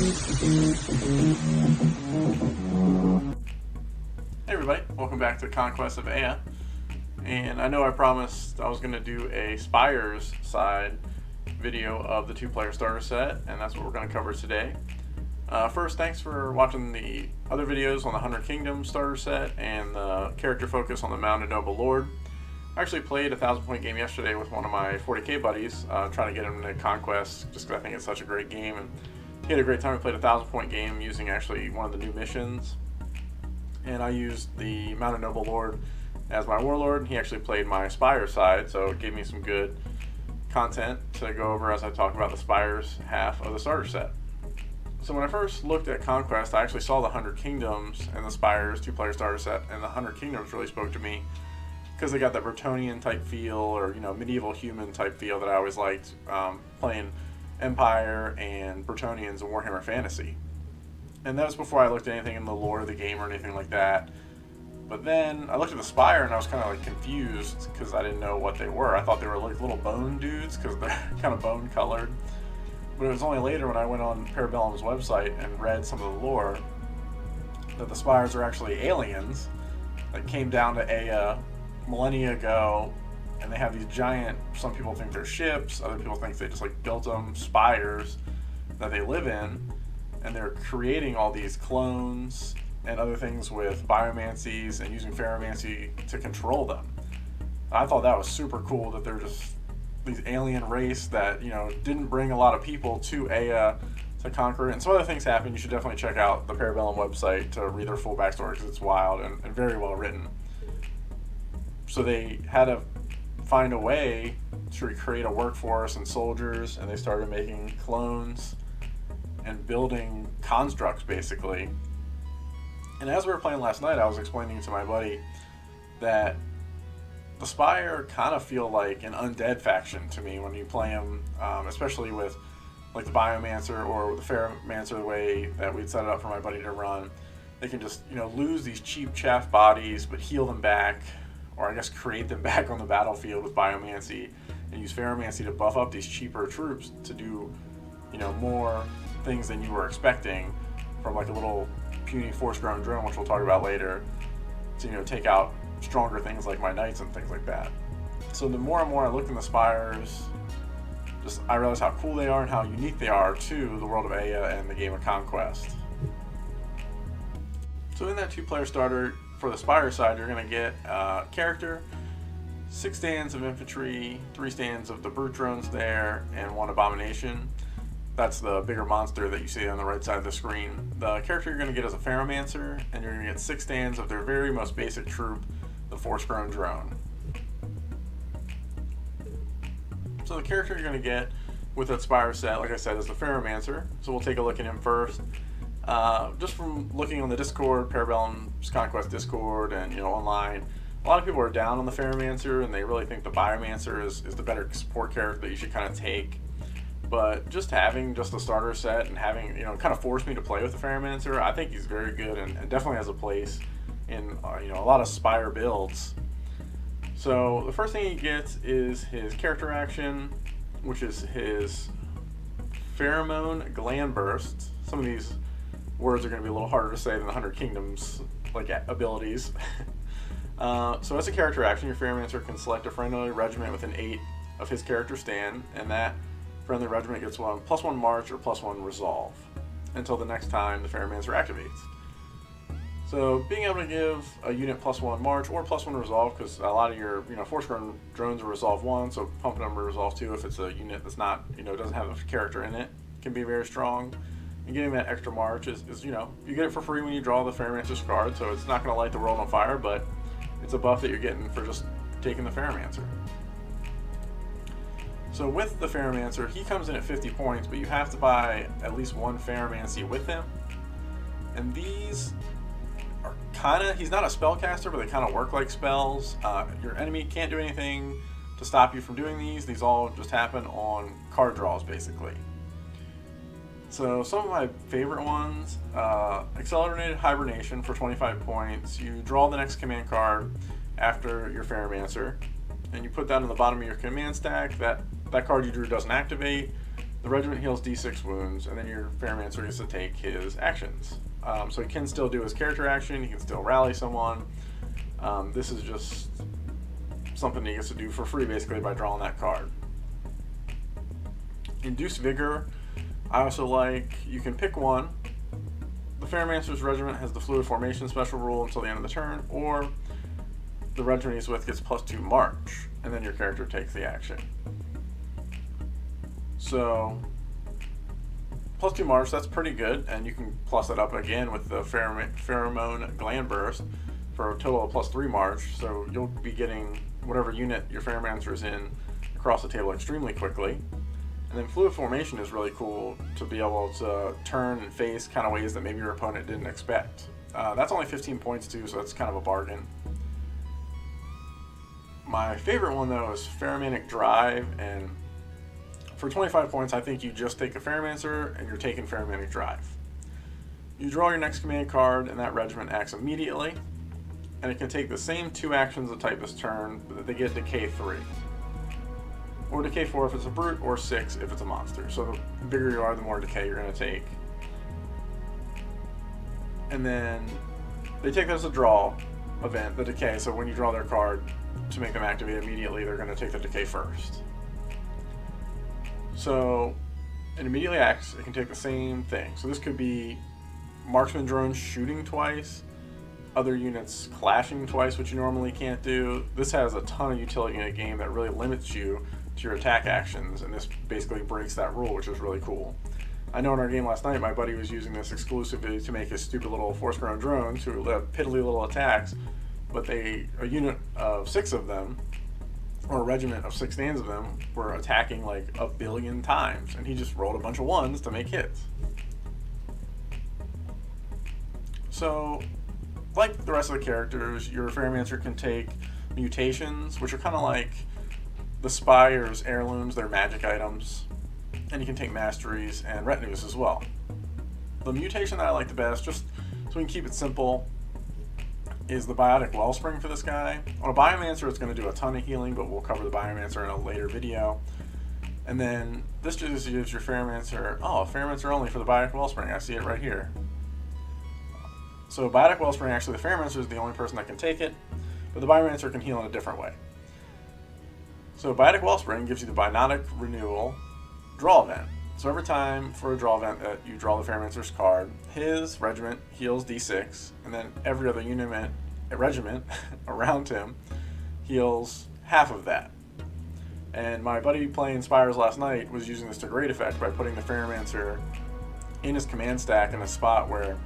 Hey everybody, welcome back to Conquest of Ea. And I know I promised I was going to do a Spires side video of the 2-player starter set, and that's what we're going to cover today. First, thanks for watching the other videos on the 100 Kingdoms starter set and the character focus on the Mounted Noble Lord. I actually played a 1,000-point game yesterday with one of my 40k buddies, trying to get him into Conquest, just because I think it's such a great game. And he had a great time. We played a 1,000-point game using actually one of the new missions. And I used the Mounted Noble Lord as my warlord. He actually played my Spires side, so it gave me some good content to go over as I talk about the Spires half of the starter set. So when I first looked at Conquest, I actually saw the 100 Kingdoms and the Spires 2-player starter set, and the 100 Kingdoms really spoke to me because they got that Bretonnian type feel, or medieval human type feel that I always liked playing Empire and Bretonnians in Warhammer Fantasy. And that was before I looked at anything in the lore of the game or anything like that. But then I looked at the Spire and I was kind of like confused because I didn't know what they were. I thought they were like little bone dudes because they're kind of bone colored. But it was only later when I went on Bellum's website and read some of the lore that the Spires are actually aliens that came down to Ea millennia ago, and they have these giant, some people think they're ships, other people think they just like built them spires that they live in, and they're creating all these clones and other things with Pheromancies and using Pheromancy to control them. I thought that was super cool that they're just these alien race that didn't bring a lot of people to Ea to conquer it. And some other things happen. You should definitely check out the Bellum website to read their full backstory because it's wild and very well written. So they had to find a way to create a workforce and soldiers, and they started making clones and building constructs basically. And as we were playing last night, I was explaining to my buddy that the Spire kind of feel like an undead faction to me when you play them, especially with like the Biomancer or the Pheromancer, the way that we'd set it up for my buddy to run. They can just lose these cheap chaff bodies but heal them back, or I guess create them back on the battlefield with Biomancy, and use Pheromancy to buff up these cheaper troops to do more things than you were expecting from like a little puny force-grown drone, which we'll talk about later, to take out stronger things like my knights and things like that. So the more and more I look in the Spires, I realize how cool they are and how unique they are to the world of Ea and the game of Conquest. So in that 2-player starter for the Spire side, you're going to get a character, 6 stands of infantry, 3 stands of the brute drones there, and 1 abomination. That's the bigger monster that you see on the right side of the screen. The character you're going to get is a Pheromancer, and you're going to get 6 stands of their very most basic troop, the force-grown drone. So the character you're going to get with that Spire set, like I said, is the Pheromancer. So we'll take a look at him first. Just from looking on the Discord, Bellum's Conquest Discord, and online, a lot of people are down on the Pheromancer, and they really think the Biomancer is the better support character that you should kind of take. But just having just the starter set and having, kind of forced me to play with the Pheromancer, I think he's very good and definitely has a place in, a lot of Spire builds. So the first thing he gets is his character action, which is his Pheromone Gland Burst. Some of these words are going to be a little harder to say than the 100 Kingdoms like abilities. So as a character action, your Pheromancer can select a friendly regiment within 8 of his character stand, and that friendly regiment gets +1 March or +1 Resolve until the next time the Pheromancer activates. So being able to give a unit +1 March or +1 Resolve, because a lot of your force-grown drones are Resolve 1, so pumping them to Resolve 2 if it's a unit that's not doesn't have a character in it, can be very strong. And getting that extra March is you get it for free when you draw the Pheromancer's card, so it's not going to light the world on fire, but it's a buff that you're getting for just taking the Pheromancer. So with the Pheromancer, he comes in at 50 points, but you have to buy at least 1 Pheromancy with him. And these are he's not a spellcaster, but they kind of work like spells. Your enemy can't do anything to stop you from doing these. These all just happen on card draws, basically. So some of my favorite ones, Accelerated Hibernation for 25 points. You draw the next command card after your Pheromancer, and you put that on the bottom of your command stack. That card you drew doesn't activate. The regiment heals d6 wounds, and then your Pheromancer gets to take his actions. So he can still do his character action, he can still rally someone. This is just something he gets to do for free basically by drawing that card. Induce Vigor, I also like. You can pick one. The Pheromancer's regiment has the fluid formation special rule until the end of the turn, or the regiment he's with gets +2 march, and then your character takes the action. So +2 march, that's pretty good, and you can plus it up again with the pheromone gland burst for a total of +3 march, so you'll be getting whatever unit your Pheromancer is in across the table extremely quickly. And then fluid formation is really cool to be able to turn and face kind of ways that maybe your opponent didn't expect. That's only 15 points too, so that's kind of a bargain. My favorite one though is Pheromanic Drive, and for 25 points I think you just take a Pheromancer and you're taking Pheromanic Drive. You draw your next command card and that regiment acts immediately, and it can take the same 2 actions of type this turn, but they get Decay 3. Or Decay 4 if it's a brute, or 6 if it's a monster. So the bigger you are, the more decay you're going to take. And then they take that as a draw event, the decay, so when you draw their card to make them activate immediately, they're going to take the decay first. So it immediately acts, it can take the same thing. So this could be marksman drones shooting twice, other units clashing twice, which you normally can't do. This has a ton of utility in a game that really limits you to your attack actions, and this basically breaks that rule, which is really cool. I know in our game last night, my buddy was using this exclusively to make his stupid little force-grown drones who have piddly little attacks, but a unit of 6 of them, or a regiment of 6 stands of them, were attacking like 1 billion times, and he just rolled a bunch of 1s to make hits. So, like the rest of the characters, your Pheromancer can take mutations, which are kind of like the Spires heirlooms, they're magic items, and you can take masteries and retinues as well. The mutation that I like the best, just so we can keep it simple, is the Biotic Wellspring for this guy. On a Biomancer, it's going to do a ton of healing, but we'll cover the Biomancer in a later video. And then this just gives your Pheromancer, Pheromancer only for the Biotic Wellspring. I see it right here. So Biotic Wellspring, actually the Pheromancer is the only person that can take it, but the Biomancer can heal in a different way. So Biotic Wellspring gives you the Biotic Renewal draw event. So every time for a draw event that you draw the Pheromancer's card, his regiment heals d6, and then every other regiment around him heals half of that. And my buddy playing Spires last night was using this to great effect by putting the Pheromancer in his command stack in a spot where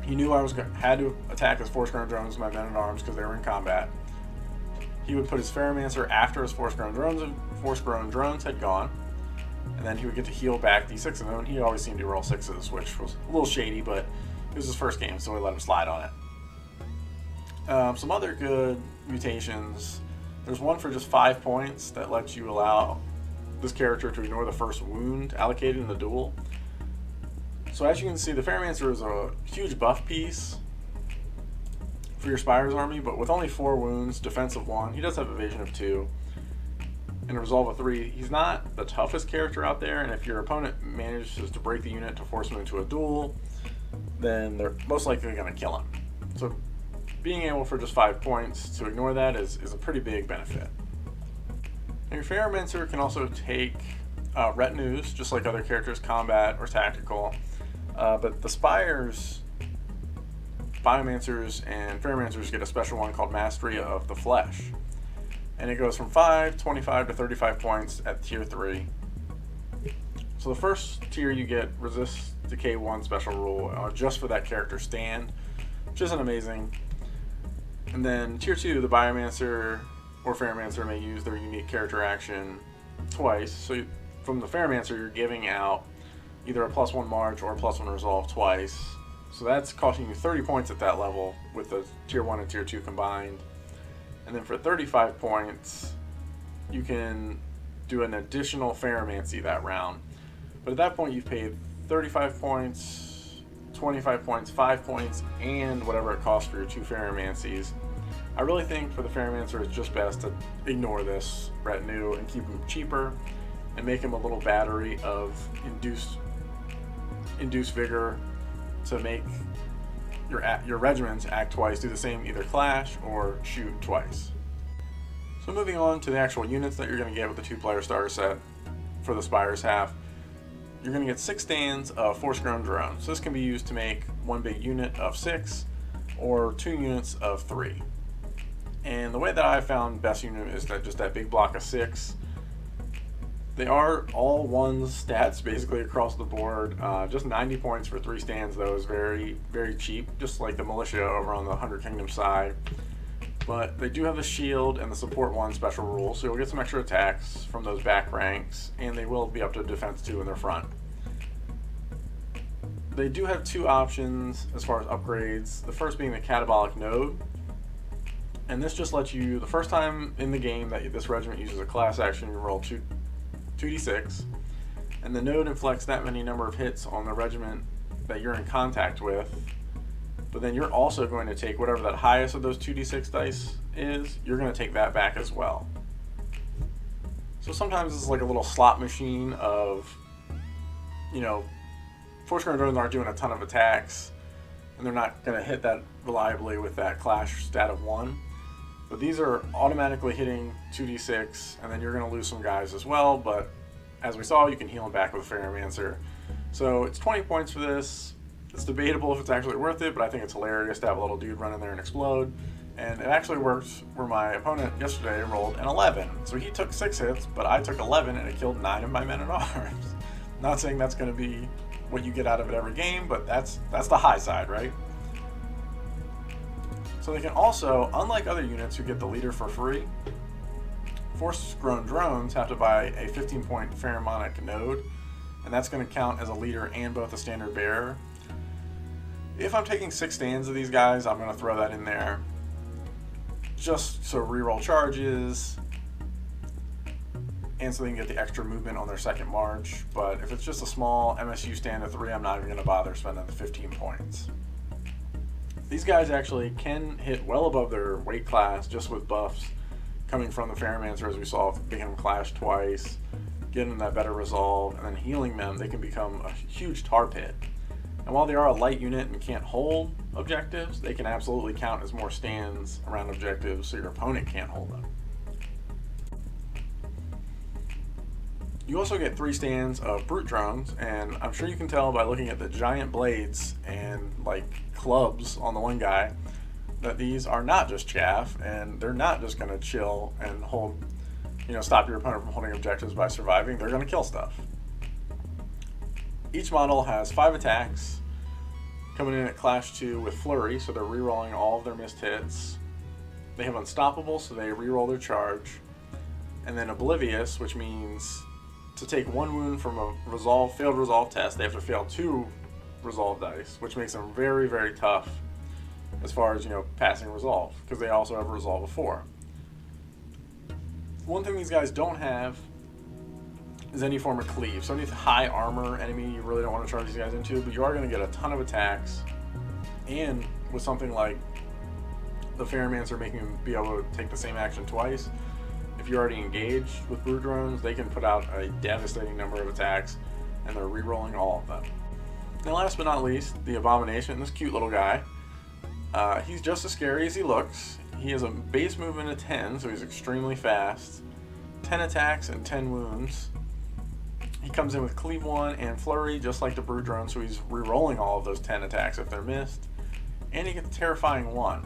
he knew I had to attack his force-grown drones, my men-at-arms, because they were in combat. He would put his Pheromancer after his force-grown drones had gone, and then he would get to heal back d6 of them, and he always seemed to roll 6s, which was a little shady, but it was his first game, so we let him slide on it. Some other good mutations. There's one for just 5 points that lets you allow this character to ignore the first wound allocated in the duel. So as you can see, the Pheromancer is a huge buff piece for your Spires army, but with only 4 wounds, defense of 1, he does have evasion of 2, and a resolve of 3. He's not the toughest character out there, and if your opponent manages to break the unit to force him into a duel, then they're most likely going to kill him. So being able for just 5 points to ignore that is a pretty big benefit. And your Pheromancer can also take retinues, just like other characters, combat or tactical, but the Spires, Biomancers, and Pheromancers get a special one called Mastery of the Flesh. And it goes from 5, 25, to 35 points at tier 3. So the first tier you get Resist Decay 1 special rule just for that character stand, which isn't amazing. And then tier 2, the Biomancer or Pheromancer may use their unique character action twice. So from the Pheromancer, you're giving out either a +1 March or a +1 Resolve twice. So that's costing you 30 points at that level with the tier 1 and tier 2 combined. And then for 35 points, you can do an additional Pheromancy that round. But at that point, you've paid 35 points, 25 points, 5 points, and whatever it costs for your 2 Pheromancies. I really think for the Pheromancer, it's just best to ignore this retinue and keep them cheaper. and make him a little battery of induced vigor to make your regiments act twice, do the same, either clash or shoot twice. So moving on to the actual units that you're going to get with the 2-player starter set for the Spires half, you're going to get 6 stands of force-grown drones. So this can be used to make one big unit of 6 or 2 units of 3. And the way that I found best unit is that big block of 6. They are all 1s stats basically across the board. Just 90 points for 3 stands though is very, very cheap, just like the militia over on the 100 Kingdom side. But they do have the shield and the support 1 special rule, so you'll get some extra attacks from those back ranks, and they will be up to defense 2 in their front. They do have 2 options as far as upgrades, the first being the catabolic node. And this just lets you, the first time in the game that this regiment uses a class action, you roll 2d6, and the node inflicts that many number of hits on the regiment that you're in contact with. But then you're also going to take whatever that highest of those 2d6 dice is, you're going to take that back as well. So sometimes it's like a little slot machine of, force-grown drones aren't doing a ton of attacks, and they're not going to hit that reliably with that clash stat of 1. But these are automatically hitting 2d6, and then you're going to lose some guys as well, but as we saw, you can heal them back with a Pheromancer. So it's 20 points for this. It's debatable if it's actually worth it, but I think it's hilarious to have a little dude run in there and explode. And it actually worked where my opponent yesterday rolled an 11. So he took 6 hits, but I took 11 and it killed 9 of my men-at-arms. Not saying that's going to be what you get out of it every game, but that's the high side, right? So they can also, unlike other units who get the leader for free, force-grown drones have to buy a 15-point pheromonic node, and that's going to count as a leader and both a standard bearer. If I'm taking 6 stands of these guys, I'm going to throw that in there just so reroll charges and so they can get the extra movement on their second march. But if it's just a small MSU stand of 3, I'm not even going to bother spending the 15 points. These guys actually can hit well above their weight class just with buffs coming from the Pheromancer, as we saw, making them clash twice, getting them that better resolve, and then healing them. They can become a huge tar pit. And while they are a light unit and can't hold objectives, they can absolutely count as more stands around objectives so your opponent can't hold them. You also get 3 stands of brute drones, and I'm sure you can tell by looking at the giant blades and like clubs on the one guy that these are not just chaff, and they're not just going to chill and hold, stop your opponent from holding objectives by surviving. They're going to kill stuff. Each model has 5 attacks, coming in at Clash 2 with Flurry, so they're rerolling all of their missed hits. They have Unstoppable, so they reroll their charge. And then Oblivious, which means to take 1 wound from a failed resolve test, they have to fail 2 resolve dice, which makes them very, very tough as far as, passing resolve, because they also have a resolve of 4. One thing these guys don't have is any form of cleave. So any high armor enemy you really don't want to charge these guys into, but you are going to get a ton of attacks, and with something like the Pheromancer making him be able to take the same action twice, if you're already engaged with brute drones, they can put out a devastating number of attacks, and they're re-rolling all of them. And last but not least, the Abomination, this cute little guy. He's just as scary as he looks. He has a base movement of 10, so he's extremely fast, 10 attacks and 10 wounds. He comes in with Cleave 1 and Flurry, just like the brute drone, so he's re-rolling all of those 10 attacks if they're missed. And he gets Terrifying 1.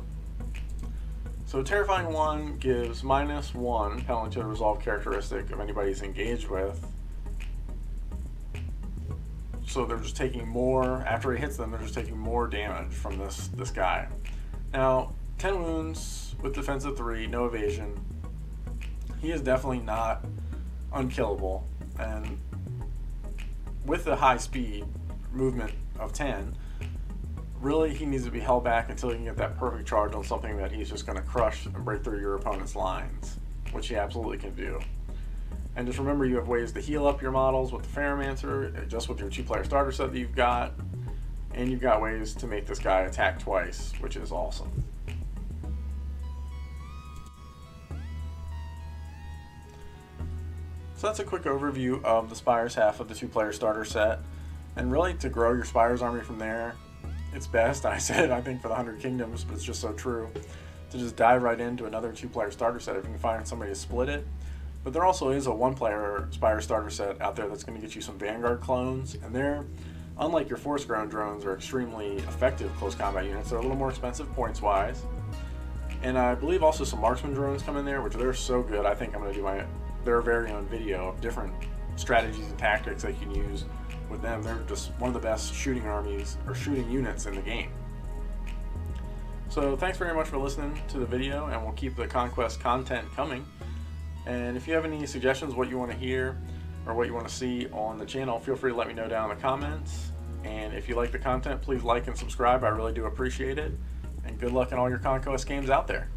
So Terrifying 1 gives -1 penalty to the resolve characteristic of anybody he's engaged with. So they're just taking more, after he hits them, they're just taking more damage from this guy. Now, 10 wounds with defense of 3, no evasion. He is definitely not unkillable, and with the high speed movement of 10, really he needs to be held back until he can get that perfect charge on something that he's just going to crush and break through your opponent's lines, which he absolutely can do. And just remember, you have ways to heal up your models with the Pheromancer, just with your 2-player starter set that you've got, and you've got ways to make this guy attack twice, which is awesome. So that's a quick overview of the Spires half of the 2-player starter set. And really, to grow your Spires army from there, it's best, I said, I think for the 100 Kingdoms, but it's just so true, to just dive right into another 2-player starter set if you can find somebody to split it. But there also is a 1-player Spire starter set out there that's going to get you some Vanguard clones, and they're, unlike your Force-Grown drones, are extremely effective close combat units. They're a little more expensive points-wise. And I believe also some Marksman drones come in there, which they're so good. I think I'm going to do their very own video of different strategies and tactics that you can use with them. They're just one of the best shooting armies, or shooting units in the game. So thanks very much for listening to the video, and we'll keep the Conquest content coming. And if you have any suggestions, what you want to hear, or what you want to see on the channel, feel free to let me know down in the comments. And if you like the content, please like and subscribe. I really do appreciate it. And good luck in all your Conquest games out there.